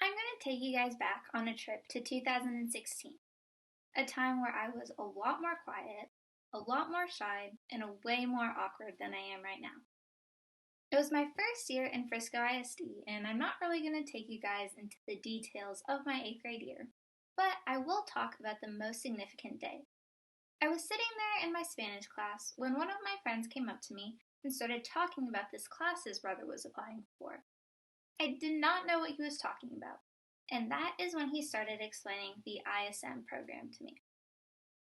I'm going to take you guys back on a trip to 2016, a time where I was a lot more quiet, a lot more shy, and a way more awkward than I am right now. It was my first year in Frisco ISD, and I'm not really going to take you guys into the details of my 8th grade year, but I will talk about the most significant day. I was sitting there in my Spanish class when one of my friends came up to me and started talking about this class his brother was applying for. I did not know what he was talking about, and that is when he started explaining the ISM program to me.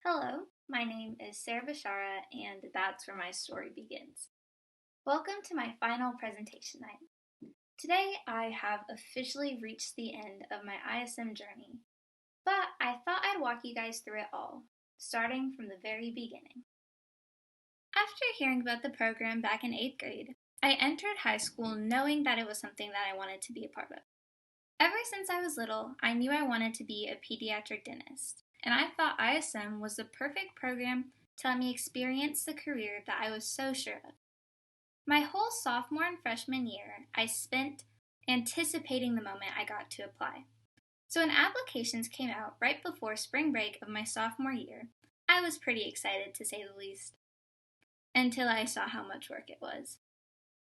Hello, my name is Sarah Bashara, and that's where my story begins. Welcome to my final presentation night. Today I have officially reached the end of my ISM journey, but I thought I'd walk you guys through it all, starting from the very beginning. After hearing about the program back in 8th grade, I entered high school knowing that it was something that I wanted to be a part of. Ever since I was little, I knew I wanted to be a pediatric dentist, and I thought ISM was the perfect program to let me experience the career that I was so sure of. My whole sophomore and freshman year, I spent anticipating the moment I got to apply. So when applications came out right before spring break of my sophomore year, I was pretty excited to say the least, until I saw how much work it was.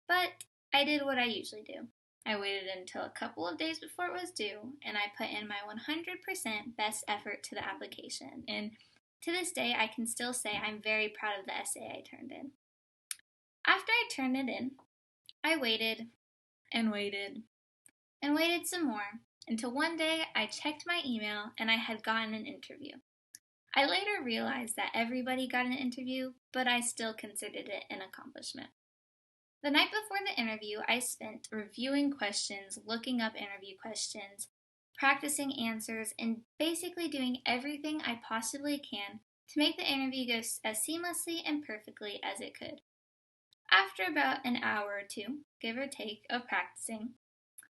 But I did what I usually do. I waited until a couple of days before it was due, and I put in my 100% best effort to the application. And to this day, I can still say I'm very proud of the essay I turned in. After I turned it in, I waited and waited and waited some more until one day I checked my email and I had gotten an interview. I later realized that everybody got an interview, but I still considered it an accomplishment. The night before the interview, I spent reviewing questions, looking up interview questions, practicing answers, and basically doing everything I possibly can to make the interview go as seamlessly and perfectly as it could. After about an hour or two, give or take, of practicing,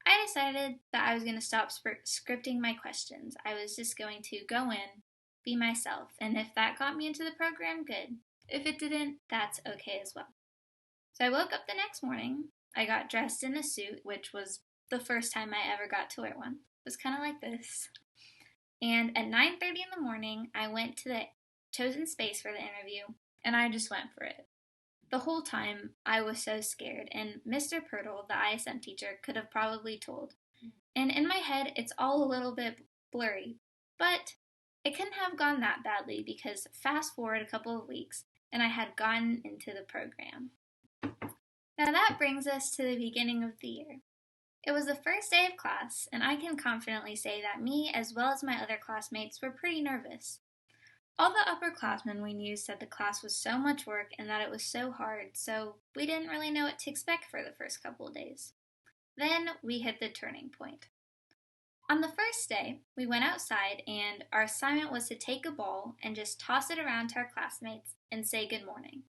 I decided that I was going to stop scripting my questions. I was just going to go in, be myself, and if that got me into the program, good. If it didn't, that's okay as well. So I woke up the next morning, I got dressed in a suit, which was the first time I ever got to wear one. It was kind of like this. And at 9:30 in the morning, I went to the chosen space for the interview, and I just went for it. The whole time, I was so scared, and Mr. Pirtle, the ISM teacher, could have probably told. And in my head, it's all a little bit blurry, but it couldn't have gone that badly because fast forward a couple of weeks, and I had gotten into the program. Now that brings us to the beginning of the year. It was the first day of class, and I can confidently say that me, as well as my other classmates, were pretty nervous. All the upperclassmen we knew said the class was so much work and that it was so hard, so we didn't really know what to expect for the first couple of days. Then we hit the turning point. On the first day, we went outside, and our assignment was to take a ball and just toss it around to our classmates and say good morning.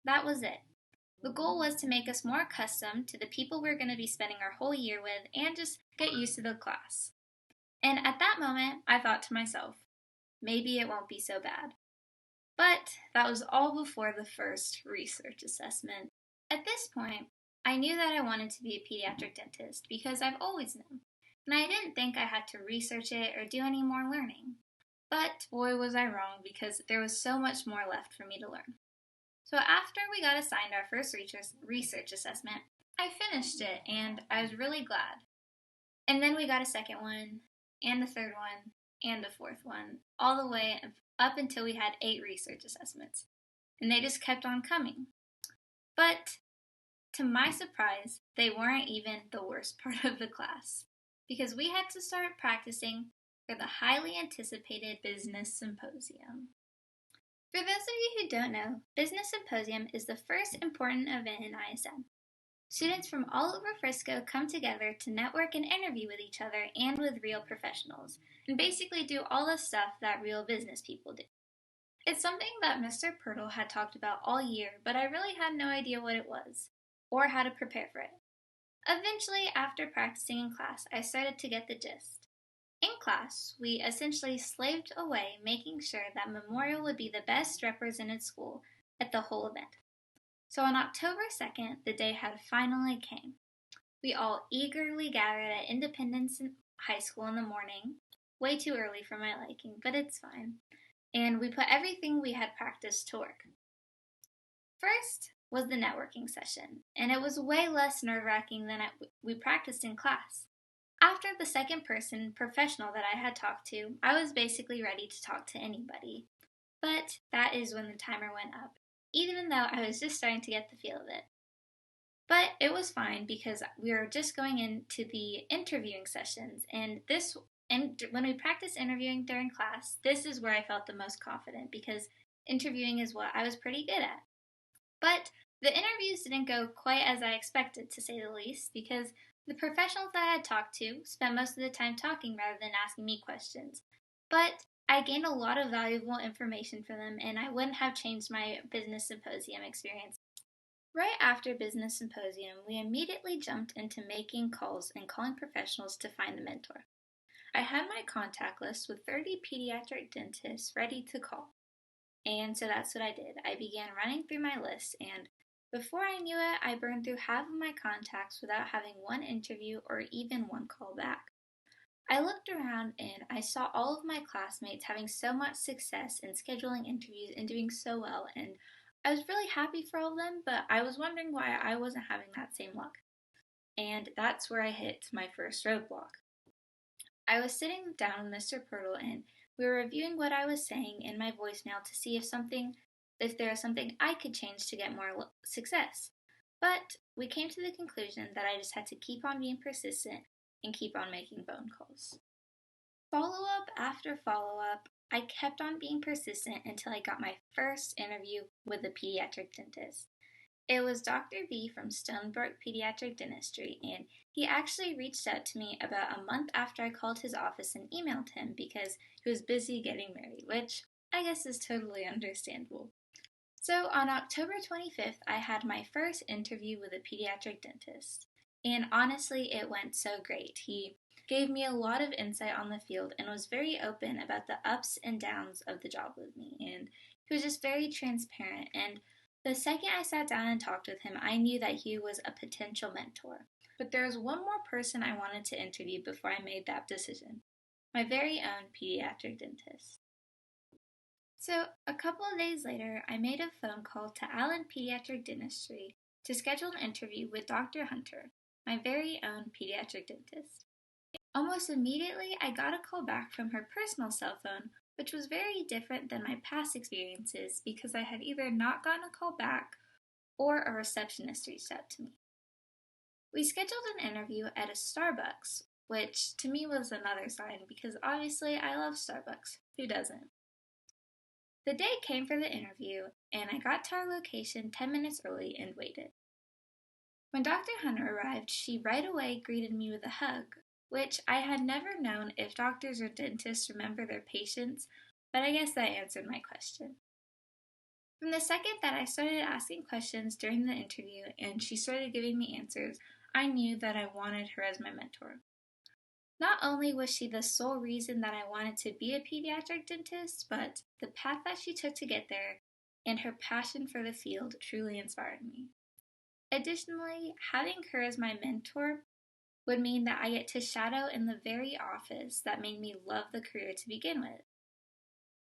That was it. The goal was to make us more accustomed to the people we were going to be spending our whole year with and just get used to the class. And at that moment, I thought to myself, maybe it won't be so bad. But that was all before the first research assessment. At this point, I knew that I wanted to be a pediatric dentist because I've always known, and I didn't think I had to research it or do any more learning. But boy was I wrong because there was so much more left for me to learn. So after we got assigned our first research assessment, I finished it and I was really glad. And then we got a second one, and a third one, and a fourth one, all the way up until we had 8 research assessments. And they just kept on coming. But to my surprise, they weren't even the worst part of the class, because we had to start practicing for the highly anticipated Business Symposium. For those of you who don't know, Business Symposium is the first important event in ISM. Students from all over Frisco come together to network and interview with each other and with real professionals, and basically do all the stuff that real business people do. It's something that Mr. Pirtle had talked about all year, but I really had no idea what it was, or how to prepare for it. Eventually, after practicing in class, I started to get the gist. In class, we essentially slaved away making sure that Memorial would be the best represented school at the whole event. So on October 2nd, the day had finally came. We all eagerly gathered at Independence High School in the morning, way too early for my liking, but it's fine, and we put everything we had practiced to work. First was the networking session, and it was way less nerve-wracking than we practiced in class. After the second person professional that I had talked to, I was basically ready to talk to anybody. But that is when the timer went up, even though I was just starting to get the feel of it. But it was fine because we were just going into the interviewing sessions, and when we practiced interviewing during class, this is where I felt the most confident because interviewing is what I was pretty good at. But the interviews didn't go quite as I expected, to say the least, because the professionals that I had talked to spent most of the time talking rather than asking me questions. But I gained a lot of valuable information from them, and I wouldn't have changed my business symposium experience. Right after business symposium, we immediately jumped into making calls and calling professionals to find the mentor. I had my contact list with 30 pediatric dentists ready to call. And so that's what I did. I began running through my list, and before I knew it, I burned through half of my contacts without having one interview or even one call back. I looked around and I saw all of my classmates having so much success in scheduling interviews and doing so well, and I was really happy for all of them, but I was wondering why I wasn't having that same luck. And that's where I hit my first roadblock. I was sitting down with Mr. Pirtle and we were reviewing what I was saying in my voicemail to see if there was something I could change to get more success. But we came to the conclusion that I just had to keep on being persistent and keep on making phone calls. Follow-up after follow-up, I kept on being persistent until I got my first interview with a pediatric dentist. It was Dr. V from Stonebrook Pediatric Dentistry, and he actually reached out to me about a month after I called his office and emailed him because he was busy getting married, which I guess is totally understandable. So on October 25th, I had my first interview with a pediatric dentist, and honestly, it went so great. He gave me a lot of insight on the field and was very open about the ups and downs of the job with me, and he was just very transparent. And the second I sat down and talked with him, I knew that he was a potential mentor. But there was one more person I wanted to interview before I made that decision, my very own pediatric dentist. So, a couple of days later, I made a phone call to Allen Pediatric Dentistry to schedule an interview with Dr. Hunter, my very own pediatric dentist. Almost immediately, I got a call back from her personal cell phone, which was very different than my past experiences because I had either not gotten a call back or a receptionist reached out to me. We scheduled an interview at a Starbucks, which to me was another sign because obviously I love Starbucks. Who doesn't? The day came for the interview, and I got to our location 10 minutes early and waited. When Dr. Hunter arrived, she right away greeted me with a hug, which I had never known if doctors or dentists remember their patients, but I guess that answered my question. From the second that I started asking questions during the interview and she started giving me answers, I knew that I wanted her as my mentor. Not only was she the sole reason that I wanted to be a pediatric dentist, but the path that she took to get there and her passion for the field truly inspired me. Additionally, having her as my mentor would mean that I get to shadow in the very office that made me love the career to begin with.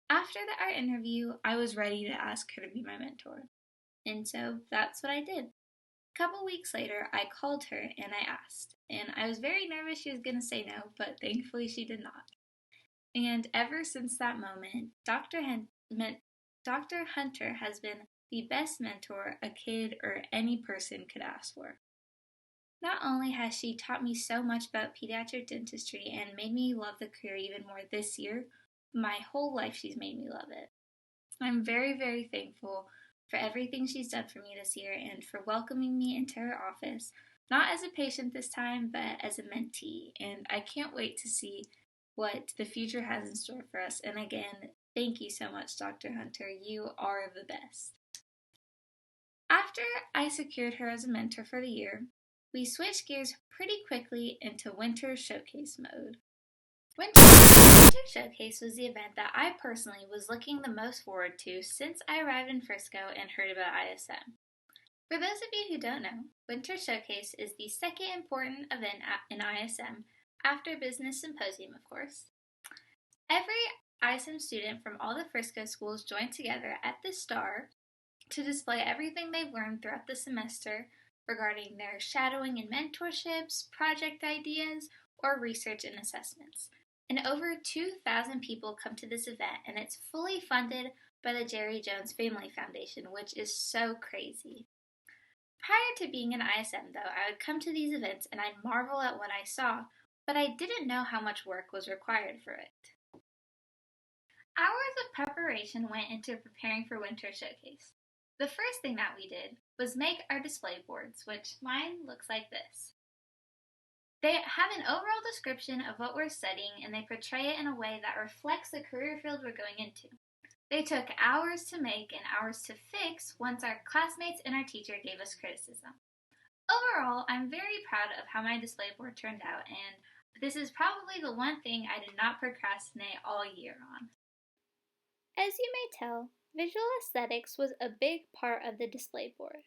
After our interview, I was ready to ask her to be my mentor, and so that's what I did. A couple weeks later, I called her and I asked, and I was very nervous she was going to say no, but thankfully she did not. And ever since that moment, Dr. Hunter has been the best mentor a kid or any person could ask for. Not only has she taught me so much about pediatric dentistry and made me love the career even more this year, my whole life she's made me love it. I'm very, very thankful for everything she's done for me this year and for welcoming me into her office, not as a patient this time, but as a mentee. And I can't wait to see what the future has in store for us. And again, thank you so much, Dr. Hunter. You are the best. After I secured her as a mentor for the year, we switched gears pretty quickly into Winter Showcase mode. Winter Showcase was the event that I personally was looking the most forward to since I arrived in Frisco and heard about ISM. For those of you who don't know, Winter Showcase is the second important event in ISM, after Business Symposium, of course. Every ISM student from all the Frisco schools join together at the Star to display everything they've learned throughout the semester regarding their shadowing and mentorships, project ideas, or research and assessments. And over 2,000 people come to this event, and it's fully funded by the Jerry Jones Family Foundation, which is so crazy. Prior to being an ISM, though, I would come to these events and I'd marvel at what I saw, but I didn't know how much work was required for it. Hours of preparation went into preparing for Winter Showcase. The first thing that we did was make our display boards, which mine looks like this. They have an overall description of what we're studying, and they portray it in a way that reflects the career field we're going into. They took hours to make and hours to fix once our classmates and our teacher gave us criticism. Overall, I'm very proud of how my display board turned out, and this is probably the one thing I did not procrastinate all year on. As you may tell, visual aesthetics was a big part of the display board.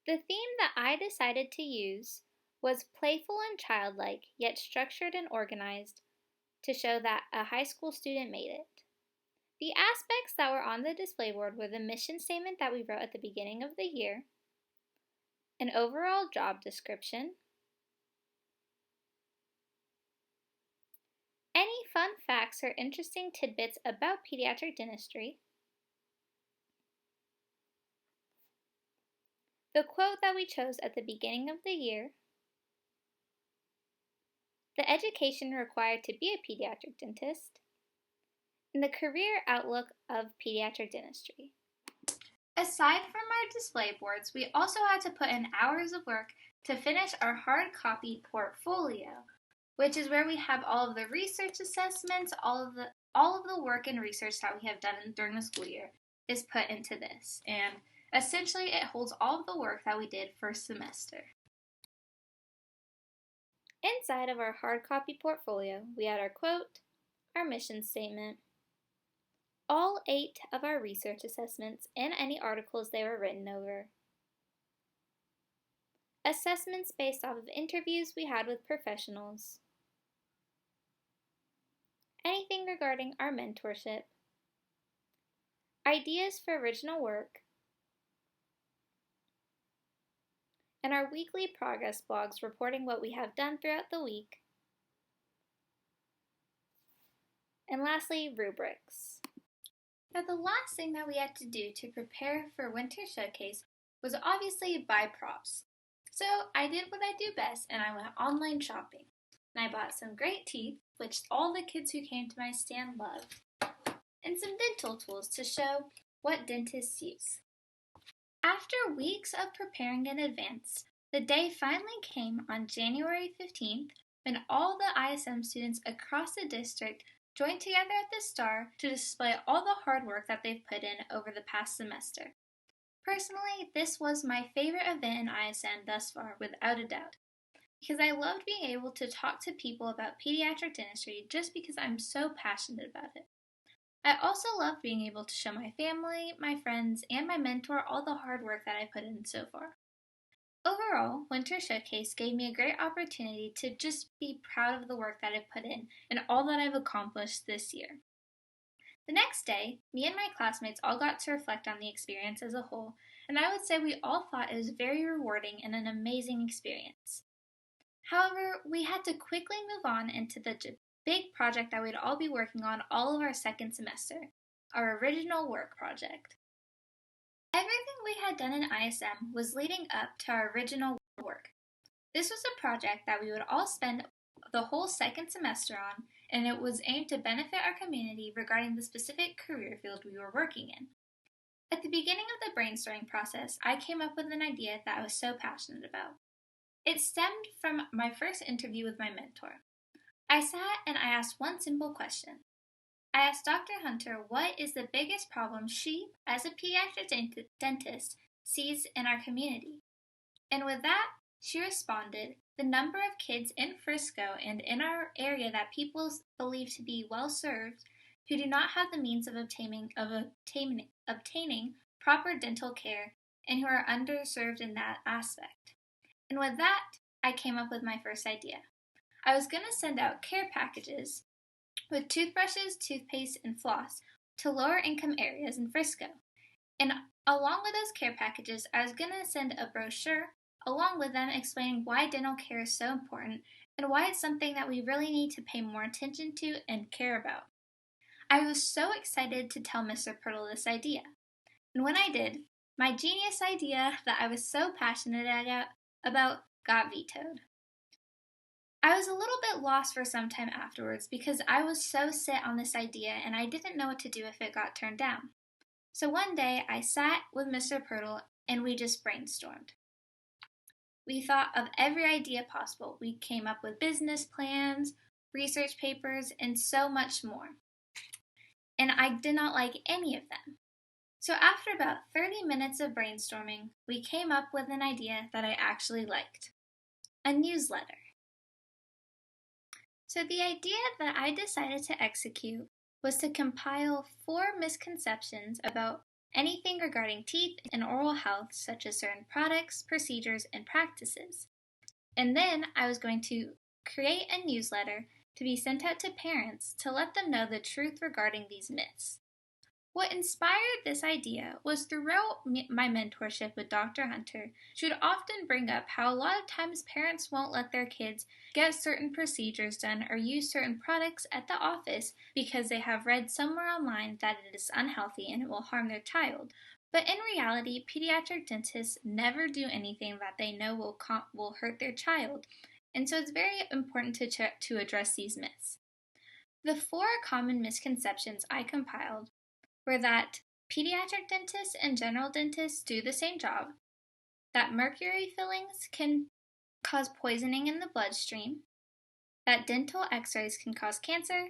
The theme that I decided to use was playful and childlike, yet structured and organized to show that a high school student made it. The aspects that were on the display board were the mission statement that we wrote at the beginning of the year, an overall job description, any fun facts or interesting tidbits about pediatric dentistry, the quote that we chose at the beginning of the year, the education required to be a pediatric dentist, and the career outlook of pediatric dentistry. Aside from our display boards, we also had to put in hours of work to finish our hard copy portfolio, which is where we have all of the research assessments, all of the work and research that we have done during the school year is put into this. And essentially it holds all of the work that we did first semester. Inside of our hard copy portfolio, we had our quote, our mission statement, all 8 of our research assessments, and any articles they were written over, assessments based off of interviews we had with professionals, anything regarding our mentorship, ideas for original work, and our weekly progress blogs reporting what we have done throughout the week. And lastly, rubrics. Now, the last thing that we had to do to prepare for Winter Showcase was obviously buy props. So I did what I do best, and I went online shopping. And I bought some great teeth, which all the kids who came to my stand loved, and some dental tools to show what dentists use. After weeks of preparing in advance, the day finally came on January 15th when all the ISM students across the district joined together at the Star to display all the hard work that they've put in over the past semester. Personally, this was my favorite event in ISM thus far, without a doubt, because I loved being able to talk to people about pediatric dentistry just because I'm so passionate about it. I also loved being able to show my family, my friends, and my mentor all the hard work that I put in so far. Overall, Winter Showcase gave me a great opportunity to just be proud of the work that I've put in and all that I've accomplished this year. The next day, me and my classmates all got to reflect on the experience as a whole, and I would say we all thought it was very rewarding and an amazing experience. However, we had to quickly move on into the big project that we'd all be working on all of our second semester, our original work project. Everything we had done in ISM was leading up to our original work. This was a project that we would all spend the whole second semester on, and it was aimed to benefit our community regarding the specific career field we were working in. At the beginning of the brainstorming process, I came up with an idea that I was so passionate about. It stemmed from my first interview with my mentor. I sat and I asked one simple question. I asked Dr. Hunter what is the biggest problem she, as a pediatric dentist, sees in our community. And with that, she responded, the number of kids in Frisco and in our area that people believe to be well served who do not have the means of obtaining proper dental care and who are underserved in that aspect. And with that, I came up with my first idea. I was going to send out care packages with toothbrushes, toothpaste, and floss to lower income areas in Frisco. And along with those care packages, I was going to send a brochure along with them explaining why dental care is so important and why it's something that we really need to pay more attention to and care about. I was so excited to tell Mr. Pirtle this idea. And when I did, my genius idea that I was so passionate about got vetoed. I was a little bit lost for some time afterwards because I was so set on this idea and I didn't know what to do if it got turned down. So one day I sat with Mr. Pirtle and we just brainstormed. We thought of every idea possible. We came up with business plans, research papers, and so much more. And I did not like any of them. So after about 30 minutes of brainstorming, we came up with an idea that I actually liked. A newsletter. So the idea that I decided to execute was to compile 4 misconceptions about anything regarding teeth and oral health, such as certain products, procedures, and practices. And then I was going to create a newsletter to be sent out to parents to let them know the truth regarding these myths. What inspired this idea was throughout my mentorship with Dr. Hunter, she would often bring up how a lot of times parents won't let their kids get certain procedures done or use certain products at the office because they have read somewhere online that it is unhealthy and it will harm their child. But in reality, pediatric dentists never do anything that they know will hurt their child, and so it's very important to address these myths. The 4 common misconceptions I compiled were that pediatric dentists and general dentists do the same job, that mercury fillings can cause poisoning in the bloodstream, that dental x-rays can cause cancer,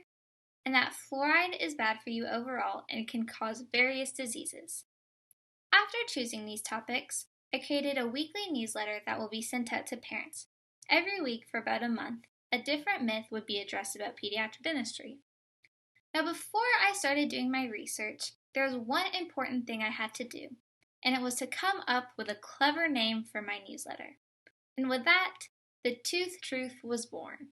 and that fluoride is bad for you overall and can cause various diseases. After choosing these topics, I created a weekly newsletter that will be sent out to parents. Every week for about a month, a different myth would be addressed about pediatric dentistry. Now, before I started doing my research, there was one important thing I had to do, and it was to come up with a clever name for my newsletter. And with that, the Tooth Truth was born.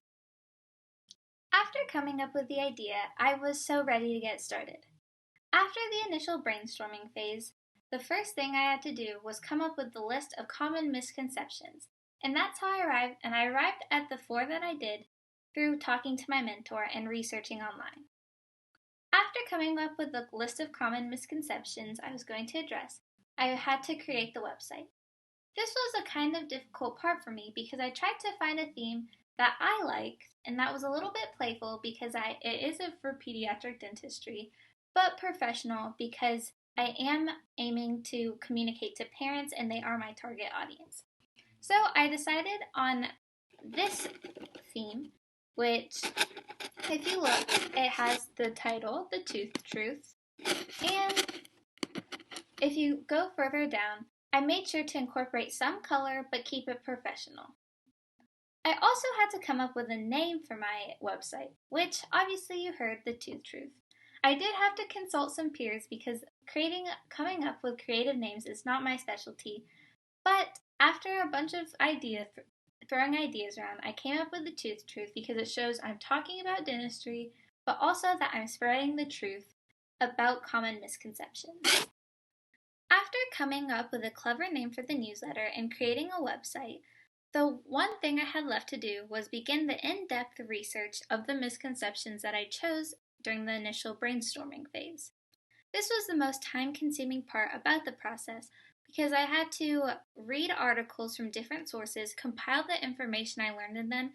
After coming up with the idea, I was so ready to get started. After the initial brainstorming phase, the first thing I had to do was come up with the list of common misconceptions, and that's how I arrived at the 4 that I did through talking to my mentor and researching online. After coming up with the list of common misconceptions I was going to address, I had to create the website. This was a kind of difficult part for me because I tried to find a theme that I liked and that was a little bit playful because it is for pediatric dentistry, but professional because I am aiming to communicate to parents and they are my target audience. So I decided on this theme, which, if you look, it has the title, The Tooth Truth, and if you go further down, I made sure to incorporate some color but keep it professional. I also had to come up with a name for my website, which obviously you heard, The Tooth Truth. I did have to consult some peers because coming up with creative names is not my specialty, but after a bunch of throwing ideas around, I came up with The Tooth Truth because it shows I'm talking about dentistry, but also that I'm spreading the truth about common misconceptions. After coming up with a clever name for the newsletter and creating a website, the one thing I had left to do was begin the in-depth research of the misconceptions that I chose during the initial brainstorming phase. This was the most time-consuming part about the process because I had to read articles from different sources, compile the information I learned in them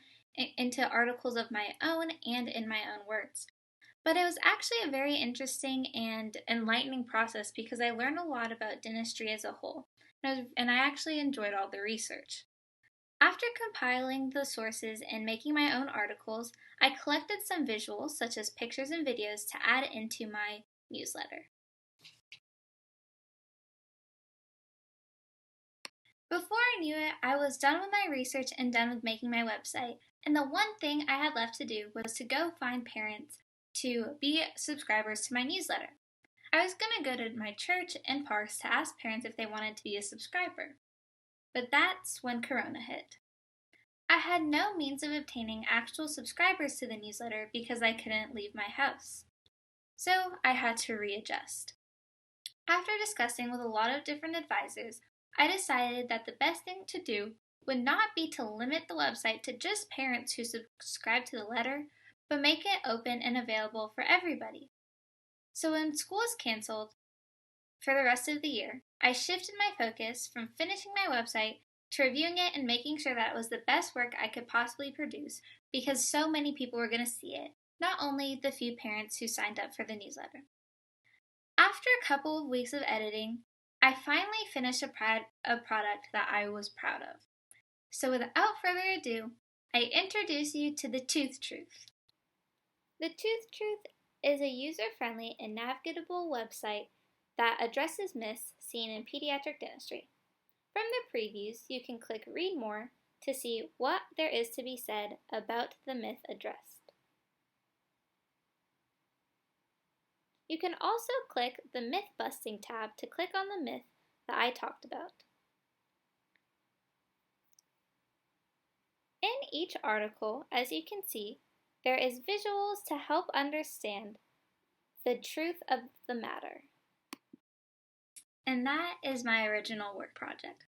into articles of my own and in my own words. But it was actually a very interesting and enlightening process because I learned a lot about dentistry as a whole, and I actually enjoyed all the research. After compiling the sources and making my own articles, I collected some visuals, such as pictures and videos, to add into my newsletter. Before I knew it, I was done with my research and done with making my website, and the one thing I had left to do was to go find parents to be subscribers to my newsletter. I was going to go to my church and parks to ask parents if they wanted to be a subscriber. But that's when Corona hit. I had no means of obtaining actual subscribers to the newsletter because I couldn't leave my house. So I had to readjust. After discussing with a lot of different advisors, I decided that the best thing to do would not be to limit the website to just parents who subscribe to the letter, but make it open and available for everybody. So when school was canceled for the rest of the year, I shifted my focus from finishing my website to reviewing it and making sure that it was the best work I could possibly produce because so many people were going to see it, not only the few parents who signed up for the newsletter. After a couple of weeks of editing, I finally finished a product that I was proud of. So without further ado, I introduce you to the Tooth Truth. The Tooth Truth is a user-friendly and navigable website that addresses myths seen in pediatric dentistry. From the previews, you can click Read More to see what there is to be said about the myth addressed. You can also click the Myth Busting tab to click on the myth that I talked about. In each article, as you can see, there is visuals to help understand the truth of the matter. And that is my original work project,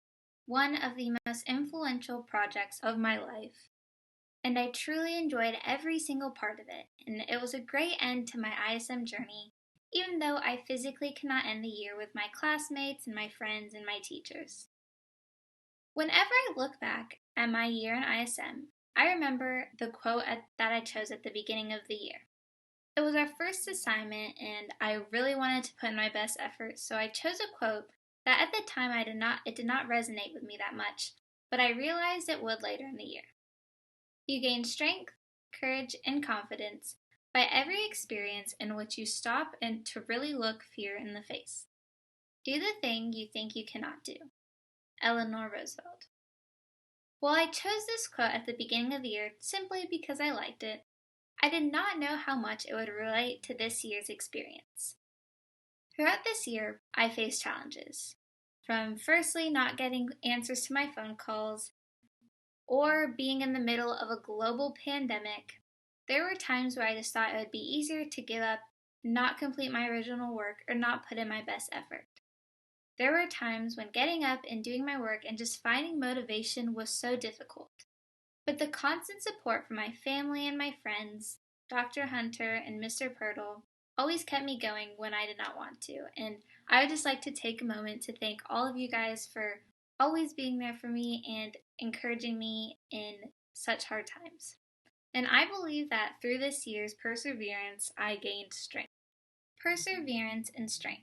one of the most influential projects of my life. And I truly enjoyed every single part of it, and it was a great end to my ISM journey, even though I physically cannot end the year with my classmates and my friends and my teachers. Whenever I look back at my year in ISM, I remember the quote that I chose at the beginning of the year. It was our first assignment, and I really wanted to put in my best effort, so I chose a quote that at the time it did not resonate with me that much, but I realized it would later in the year. You gain strength, courage, and confidence by every experience in which you stop and to really look fear in the face. Do the thing you think you cannot do. Eleanor Roosevelt. While I chose this quote at the beginning of the year simply because I liked it, I did not know how much it would relate to this year's experience. Throughout this year, I faced challenges, from firstly not getting answers to my phone calls, or being in the middle of a global pandemic. There were times where I just thought it would be easier to give up, not complete my original work, or not put in my best effort. There were times when getting up and doing my work and just finding motivation was so difficult. But the constant support from my family and my friends, Dr. Hunter and Mr. Pirtle, always kept me going when I did not want to. And I would just like to take a moment to thank all of you guys for always being there for me and encouraging me in such hard times. And I believe that through this year's perseverance, I gained strength. Perseverance and strength.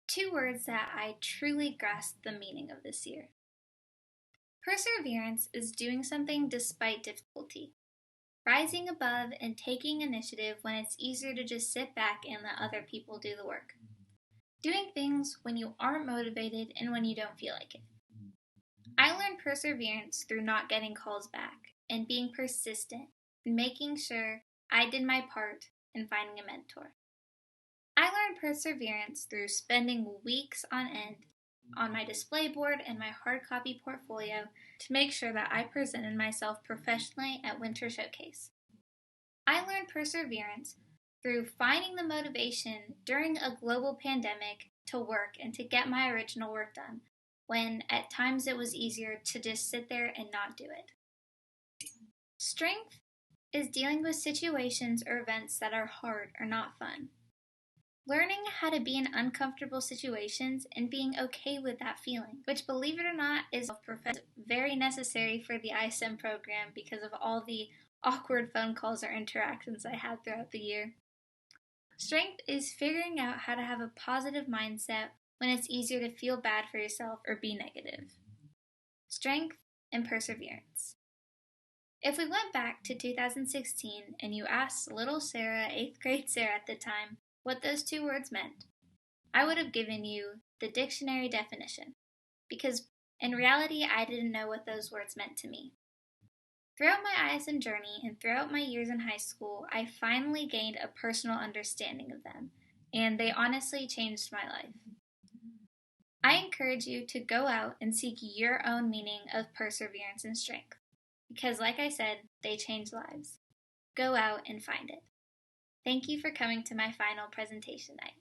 Two words that I truly grasped the meaning of this year. Perseverance is doing something despite difficulty, rising above and taking initiative when it's easier to just sit back and let other people do the work. Doing things when you aren't motivated and when you don't feel like it. I learned perseverance through not getting calls back and being persistent and making sure I did my part in finding a mentor. I learned perseverance through spending weeks on end on my display board and my hard copy portfolio to make sure that I presented myself professionally at Winter Showcase. I learned perseverance through finding the motivation during a global pandemic to work and to get my original work done, when at times it was easier to just sit there and not do it. Strength is dealing with situations or events that are hard or not fun. Learning how to be in uncomfortable situations and being okay with that feeling, which, believe it or not, is very necessary for the ISM program because of all the awkward phone calls or interactions I had throughout the year. Strength is figuring out how to have a positive mindset when it's easier to feel bad for yourself or be negative. Strength and perseverance. If we went back to 2016 and you asked little Sarah, 8th grade Sarah at the time, what those two words meant, I would have given you the dictionary definition, because in reality I didn't know what those words meant to me. Throughout my ISM journey and throughout my years in high school, I finally gained a personal understanding of them, and they honestly changed my life. I encourage you to go out and seek your own meaning of perseverance and strength, because like I said, they change lives. Go out and find it. Thank you for coming to my final presentation night.